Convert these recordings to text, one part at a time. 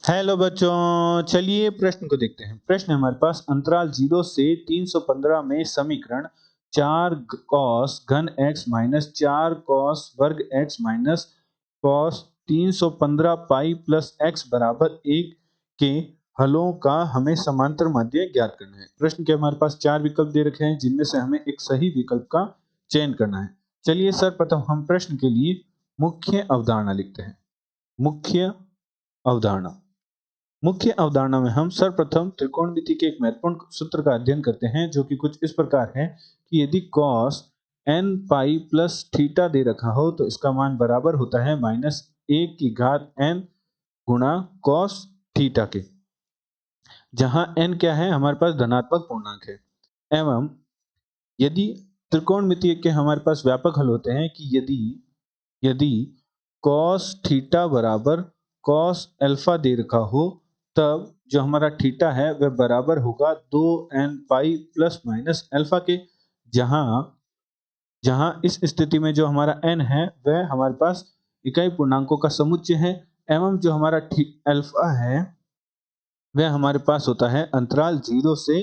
Hello बच्चों, चलिए प्रश्न को देखते हैं। प्रश्न है हमारे पास, अंतराल 0 से 315 में समीकरण 4 कॉस घन x माइनस 4 कॉस वर्ग x minus cos 315 pi plus x बराबर 1 के हलों का हमें समांतर माध्य ज्ञात करना है। प्रश्न के हमारे पास 4 विकल्प दे रखे हैं, जिनमें से हमें एक सही विकल्प का चयन करना है। चलिए सर्वप्रथम हम प्रश्न के लिए मुख्य अवधारणा लिखते हैं। मुख्य अवधारणा में हम सर्वप्रथम त्रिकोणमिति के एक महत्वपूर्ण सूत्र का अध्ययन करते हैं, जो कि कुछ इस प्रकार है कि यदि cos n pi plus theta दे रखा हो तो इसका मान बराबर होता है माइनस 1 की घात n गुणा cos थीटा के, जहां n क्या है, हमारे पास धनात्मक पूर्णांक है। एवं यदि त्रिकोणमिति के हमारे पास व्यापक हल होते हैं कि यदि यदि cos थीटा बराबर cos अल्फा दे रखा हो, तब जो हमारा थीटा है वह बराबर होगा 2n pi plus minus alpha के, जहां जहां इस स्थिति में जो हमारा n है वह हमारे पास इकाई पूर्णांकों का समुच्चय है, एवं जो हमारा अल्फा है वह हमारे पास होता है अंतराल 0 से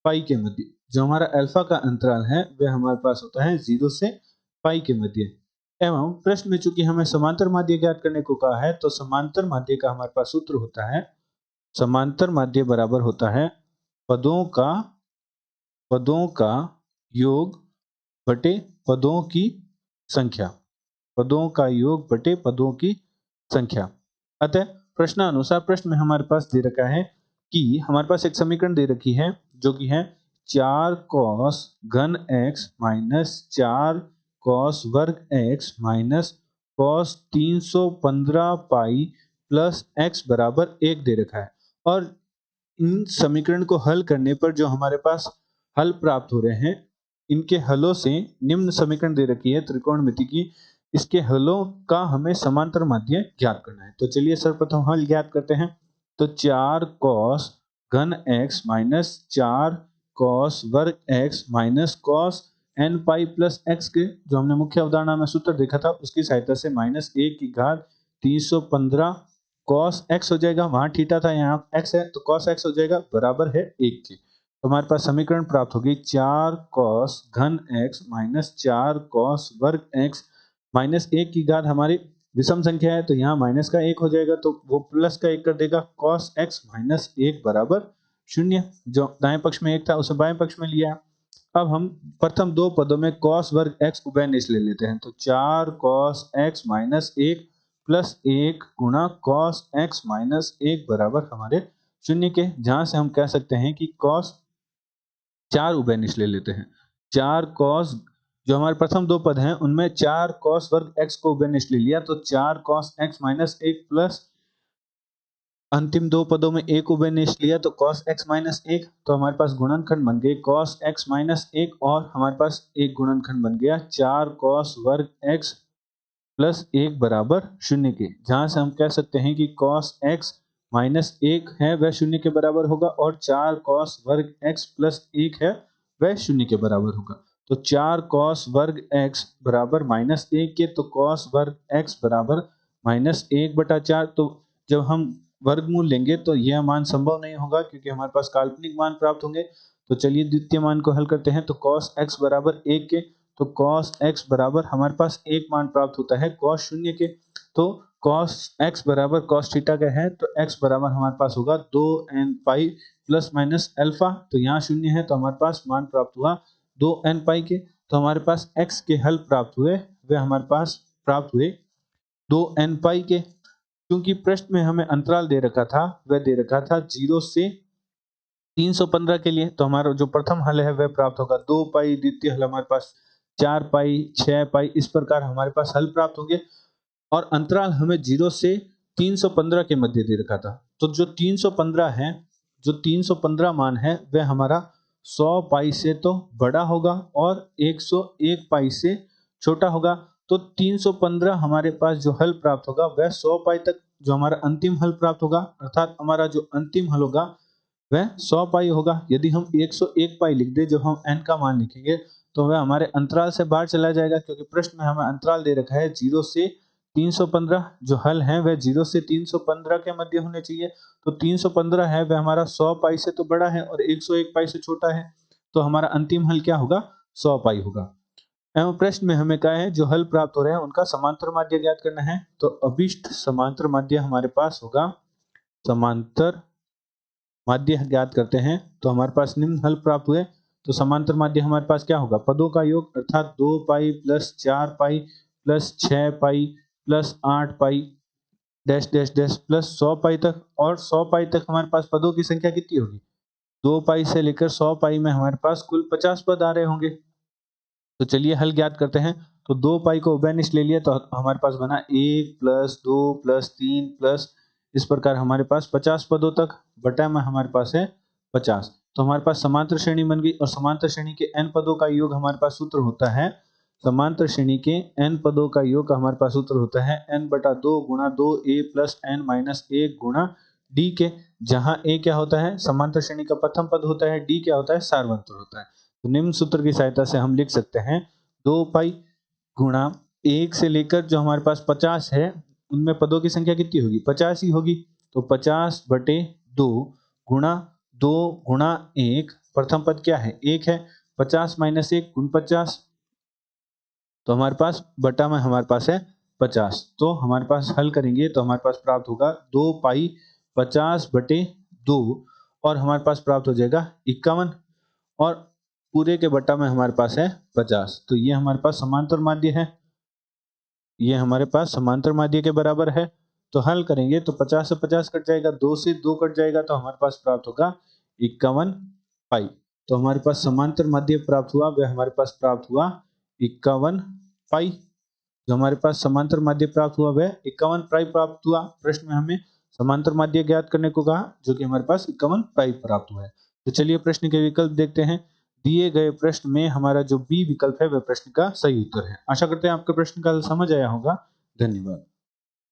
पाई के मध्य। जो हमारा अल्फा का अंतराल है वह हमारे पास होता है 0 से पाई के मध्य। एवं प्रश्न में चूंकि हमें समांतर माध्य ज्ञात करने को कहा है, तो समांतर माध्य का हमारे पास सूत्र होता है, समांतर माध्य बराबर होता है पदों का योग बटे पदों की संख्या, पदों का योग बटे पदों की संख्या। अतः प्रश्नानुसार प्रश्न में हमारे पास दे रखा है कि हमारे पास एक समीकरण दे रखी है, जो कि है 4 कॉस घन x माइनस 4 कॉस वर्ग x minus cos 315 pi plus x बराबर 1 दे रखा है। और इन समीकरण को हल करने पर जो हमारे पास हल प्राप्त हो रहे हैं, इनके हलों से निम्न समीकरण दे रखी है त्रिकोणमिति की, इसके हलों का हमें समांतर माध्य ज्ञात करना है। तो चलिए सर्वप्रथम हल ज्ञात करते हैं। तो 4 कॉस घन x माइनस 4 कॉस वर्ग x minus cos n pi plus x के, जो हमने मुख्य अवधारणा में सूत्र देखा था, उसकी सहायता से माइनस 1 की घात 315 कॉस x हो जाएगा, वहां थीटा था यहाँ x है, तो कॉस x हो जाएगा बराबर है 1 के। तो हमारे पास समीकरण प्राप्त होगी 4 कॉस घन x माइनस 4 कॉस वर्ग x माइनस 1 की घात हमारी विषम संख्या है, तो यहाँ माइनस का 1 हो जाएगा, तो वो प्लस का 1 कर देगा। कॉस x माइनस 1 बराबर 0। जो दाएं पक्ष में 1 था उसे बाएं पक्ष में लिया। अब हम प्रथम दो पदों में cos वर्ग x उभयनिष्ठ ले लेते हैं। तो 4 cos x माइनस 1 प्लस 1 गुणा cos x माइनस 1 बराबर हमारे 0 के, जहां से हम कह सकते हैं कि cos 4 उभयनिष्ठ ले लेते हैं। 4 cos, जो हमारे प्रथम दो पद हैं उनमें 4 cos वर्ग x को उभयनिष्ठ ले लिया, तो 4 cos x माइनस 1 प्लस अंतिम दो पदों में एक उभयनिष्ठ लिया, तो cos x माइनस 1, तो हमारे पास गुणनखंड बन गए cos x माइनस 1, और हमारे पास एक गुणनखंड बन गया 4 cos वर्ग x प्लस 1 बराबर 0 के, जहां से हम कह सकते हैं कि cos x माइनस 1 है वह 0 के बराबर होगा, और 4 cos वर्ग x प्लस 1 है वह 0 के बराबर होगा। तो 4 cos वर्ग x बराबर माइनस 1 के, तो cos वर्ग x बराबर माइनस 1 बटा 4। तो जब हम वर्गमूल लेंगे तो यह मान संभव नहीं होगा, क्योंकि हमारे पास काल्पनिक मान प्राप्त होंगे। तो चलिए द्वितीय मान को हल करते हैं। तो cos x बराबर 1 के, तो cos x बराबर हमारे पास एक मान प्राप्त होता है cos 0 के। तो cos x बराबर cos थीटा का है, तो x बराबर हमारे पास होगा 2n pi plus minus alpha. तो यहाँ 0 है, तो हमारे पास मान प्राप्त हुआ 2n पाई के। तो हमारे पास x के हल प्राप्त हुए, वे हमारे पास प्राप्त हुए 2n पाई के। क्योंकि प्रश्न में हमें अंतराल दे रखा था, वह दे रखा था 0 से 315 के लिए, तो हमारा जो प्रथम हल है वह प्राप्त होगा 2 पाई, द्वितीय हल हमारे पास 4 पाई, 6 पाई, इस प्रकार हमारे पास हल प्राप्त होंगे। और अंतराल हमें 0 से 315 के मध्य दे रखा था। तो जो 315 है, जो 315 मान है वह हमारा 100 पाई से तो बड़ा होगा और 101 पाई से छोटा होगा। तो 315 हमारे पास जो हल प्राप्त होगा वह 100 पाई तक जो हमारा अंतिम हल प्राप्त होगा, अर्थात हमारा जो अंतिम हल होगा वह 100 पाई होगा। यदि हम 101 पाई लिख दे, जब हम n का मान लिखेंगे, तो वह हमारे अंतराल से बाहर चला जाएगा, क्योंकि प्रश्न में हमें अंतराल दे रखा है 0 से 315 जो हल है वह 0 से 315 के मध्य होने चाहिए। तो 315 है वह हमारा 100 पाई से तो बड़ा है और 101 पाई से छोटा है, तो हमारा अंतिम हल क्या होगा? 100 पाई होगा। एवं प्रश्न में हमें कहा है जो हल प्राप्त हो रहे हैं उनका समांतर माध्य ज्ञात करना है। तो अभिष्ट समांतर माध्य हमारे पास होगा, समांतर माध्य ज्ञात करते हैं। तो हमारे पास निम्न हल प्राप्त हुए। तो समांतर माध्य हमारे पास क्या होगा? पदों का योग अर्थात 2 pi plus 4 pi plus 6 pi plus 8 पाई डैश डैश डैश प्लस 100 पाई तक। और 100 पाई तक हमारे पास पदों की संख्या कितनी होगी? 2 पाई से लेकर 100 पाई में हमारे पास कुल 50 पद आ रहे होंगे। तो चलिए हल ज्ञात करते हैं। तो 2 पाई को उभयनिष्ठ ले लिया तो हमारे पास बना 1 प्लस 2 प्लस 3 प्लस इस प्रकार हमारे पास 50 पदों तक बटा में हमारे पास है 50। तो हमारे पास समांतर श्रेणी बन गई और समांतर श्रेणी के n पदों का योग हमारे पास सूत्र होता है, समांतर श्रेणी के n पदों का योग हमारे पास सूत्र होता है n बटा 2 गुणा 2a प्लस n माइनस 1 गुणा d के, जहां a क्या होता है? समांतर श्रेणी का प्रथम पद होता है, d क्या होता है? सार्वंतर होता है। तो निम्न सूत्र की सहायता से हम लिख सकते हैं 2 पाई गुणा 1 से लेकर जो हमारे पास 50 है उनमें पदों की संख्या कितनी होगी? 50 ही होगी। तो 50 बटे 2 गुणा 2 गुणा 1, प्रथम पद क्या है? 1 है। 50 माइनस 1 गुण 50, तो हमारे पास बटा में हमारे पास है 50। तो हमारे पास हल करेंगे तो हमारे पास प्राप्त होगा 2 पाई 50 बटे 2 और हमारे पास प्राप्त हो जाएगा 51 और पूरे के बटा में हमारे पास है 50। तो ये हमारे पास समांतर माध्य है, ये हमारे पास समांतर माध्य के बराबर है। तो हल करेंगे तो 50 से 50 कट जाएगा, 2 से 2 कट जाएगा, तो हमारे पास प्राप्त होगा 51 पाई। तो हमारे पास समांतर माध्य प्राप्त हुआ, वह हमारे पास प्राप्त हुआ 51 पाई। जो हमारे पास समांतर माध्य प्राप्त हुआ वह 51 पाई प्राप्त हुआ। प्रश्न में हमें समांतर माध्य ज्ञात करने को कहा, जो कि हमारे पास 51 पाई प्राप्त हुआ है। तो चलिए प्रश्न के विकल्प देखते हैं। दिए गए प्रश्न में हमारा जो बी विकल्प है वह प्रश्न का सही उत्तर है। आशा करते हैं आपको प्रश्न का हल समझ आया होगा। धन्यवाद।